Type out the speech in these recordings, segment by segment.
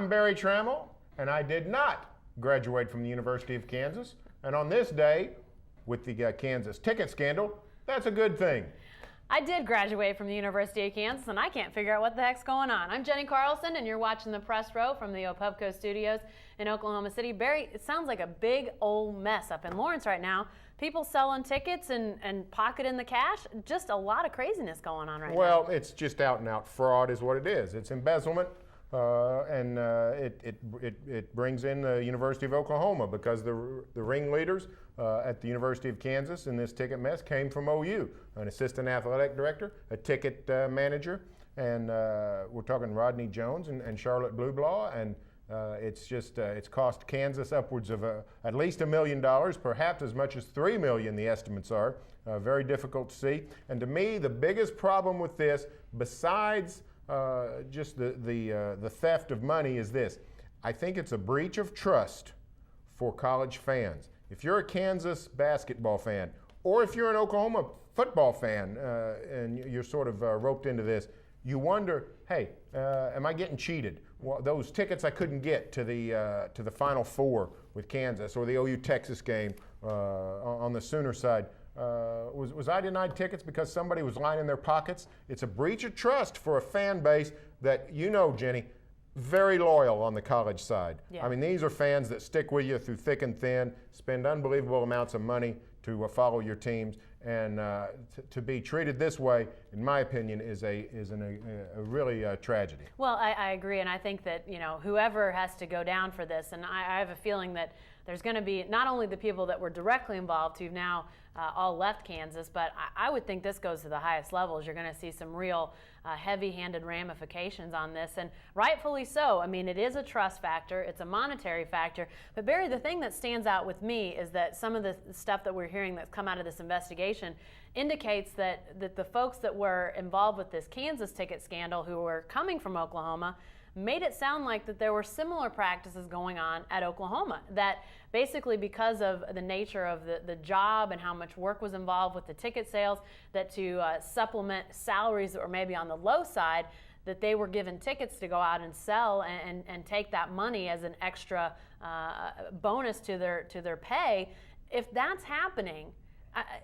I'm Barry Tramel, and I did not graduate from the University of Kansas. And on this day, with the Kansas ticket scandal, that's a good thing. I did graduate from the University of Kansas, and I can't figure out what the heck's going on. I'm Jenni Carlson, and you're watching the Press Row from the Opubco Studios in Oklahoma City. Barry, it sounds like a big old mess up in Lawrence right now. People selling tickets and pocketing the cash. Just a lot of craziness going on right now. Well, it's just out and out fraud is what it is. It's embezzlement, and it brings in the University of Oklahoma because the ringleaders at the University of Kansas in this ticket mess came from OU, an assistant athletic director, a ticket manager, and we're talking Rodney Jones and Charlotte Blueblaw, and it's cost Kansas upwards of at least $1 million, perhaps as much as $3 million, the estimates are. Very difficult to see. And to me, the biggest problem with this, besides just the theft of money, is this. I think it's a breach of trust for college fans. If you're a Kansas basketball fan, or if you're an Oklahoma football fan, and you're sort of roped into this, you wonder, hey, am I getting cheated? Well, those tickets I couldn't get to the Final Four with Kansas, or the OU Texas game on the Sooner side, was I denied tickets because somebody was lining their pockets? It's a breach of trust for a fan base that, you know, Jenny, very loyal on the college side. Yeah. I mean, these are fans that stick with you through thick and thin, spend unbelievable amounts of money to follow your teams, and to be treated this way, in my opinion, is a really tragedy. Well, I agree, and I think that, you know, whoever has to go down for this, and I have a feeling that there's going to be not only the people that were directly involved who've now all left Kansas, but I would think this goes to the highest levels. You're going to see some real heavy-handed ramifications on this, and rightfully so. I mean, it is a trust factor, it's a monetary factor, but Barry, the thing that stands out with me is that some of the stuff that we're hearing that's come out of this investigation indicates that the folks that were involved with this Kansas ticket scandal who were coming from Oklahoma made it sound like that there were similar practices going on at Oklahoma, that basically because of the nature of the job and how much work was involved with the ticket sales, that to supplement salaries that were maybe on the low side, that they were given tickets to go out and sell and take that money as an extra bonus to their pay. If that's happening,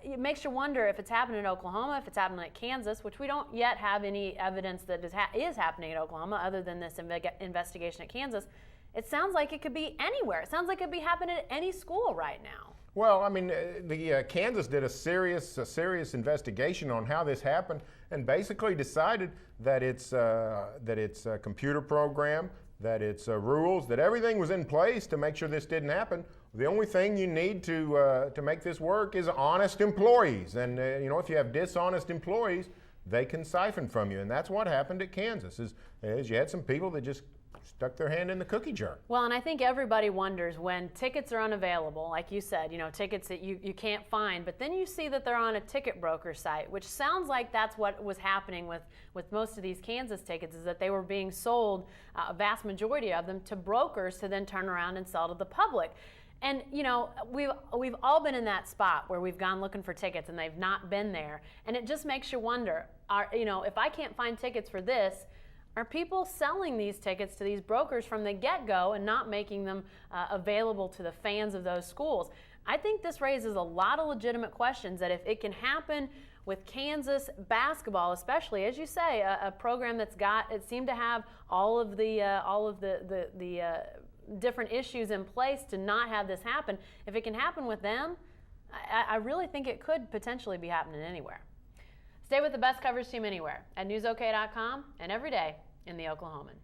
it makes you wonder if it's happening in Oklahoma, if it's happening at Kansas, which we don't yet have any evidence that is happening in Oklahoma other than this investigation at Kansas. It sounds like it could be anywhere. It sounds like it could be happening at any school right now. Well, I mean, the Kansas did a serious investigation on how this happened, and basically decided that it's a computer program, that it's rules, that everything was in place to make sure this didn't happen. The only thing you need to make this work is honest employees, and you know, if you have dishonest employees, they can siphon from you, and that's what happened at Kansas. Is you had some people that just stuck their hand in the cookie jar. Well, and I think everybody wonders when tickets are unavailable, like you said, you know, tickets that you can't find, but then you see that they're on a ticket broker site, which sounds like that's what was happening with most of these Kansas tickets, is that they were being sold, a vast majority of them, to brokers to then turn around and sell to the public. And, you know, we've all been in that spot where we've gone looking for tickets and they've not been there. And it just makes you wonder, you know, if I can't find tickets for this, are people selling these tickets to these brokers from the get-go and not making them available to the fans of those schools? I think this raises a lot of legitimate questions, that if it can happen with Kansas basketball, especially, as you say, a program that's it seemed to have all of the different issues in place to not have this happen. If it can happen with them, I really think it could potentially be happening anywhere. Stay with the best coverage team anywhere at newsok.com and every day in the Oklahoman.